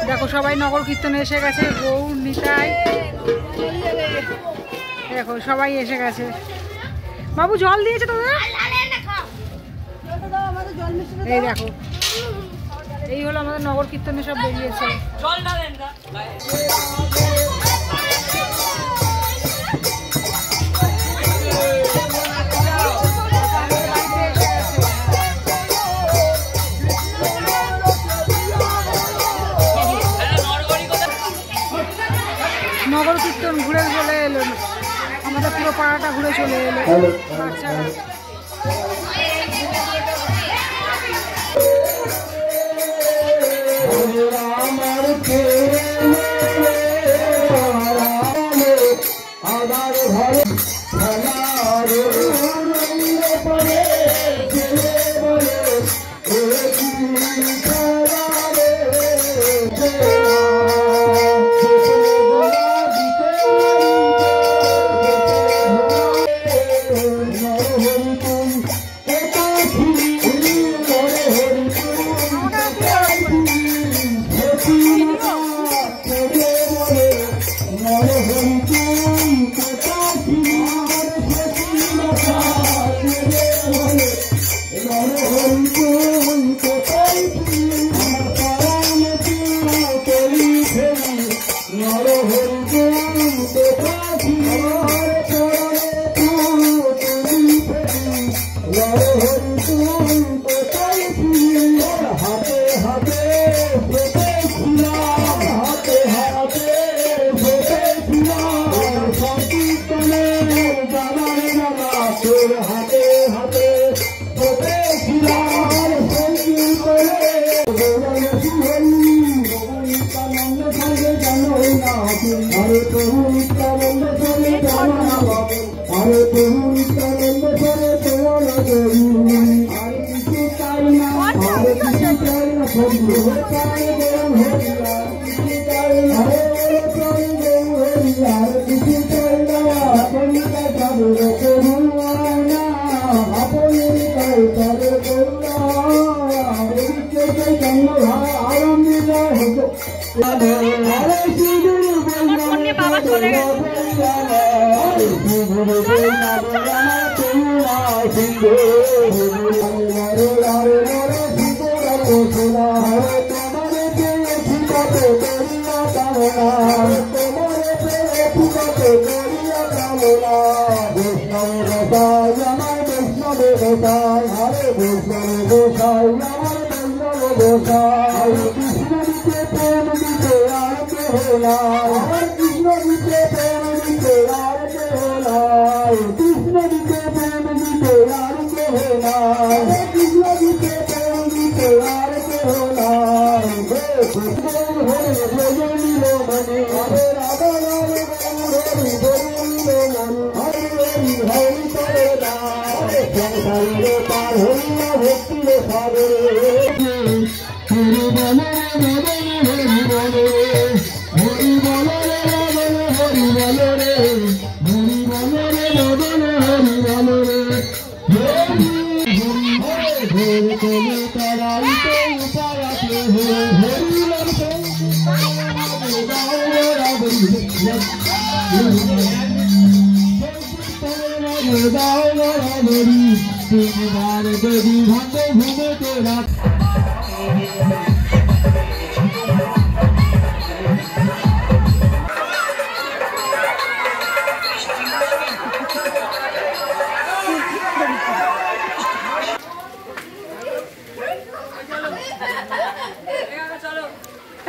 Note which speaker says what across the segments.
Speaker 1: দেখো সবাই নগর কীর্তনে এসে গেছে, গৌর নিতাই, দেখো সবাই এসে গেছে। বাবু জল দিয়েছে তো? এই দেখো, এই হলো আমাদের নগর কীর্তনে সব বেরিয়েছে। নগর কীর্তন ঘুরে চলে এলো, আমাদের পুরো পাড়াটা ঘুরে চলে এলো বাচ্চারা।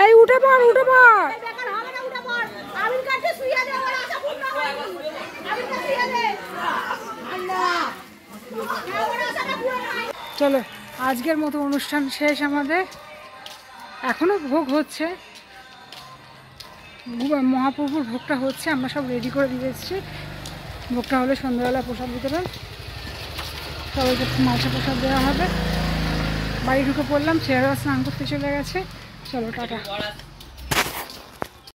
Speaker 1: এই উঠে পড়, উঠে পড়। চলো, আজকের মতো অনুষ্ঠান শেষ আমাদের। এখনো ভোগ হচ্ছে, মহাপ্রভুর ভোগটা হচ্ছে, আমরা সব রেডি করে দিয়ে এসেছি। ভোগটা হলে সন্ধ্যাবেলা প্রসাদ বিতরণ, সবাইকে মালসা প্রসাদ দেওয়া হবে। বাড়ি ঢুকে পড়লাম, ছেলেরা স্নান করতে চলে গেছে। চলো টাটা।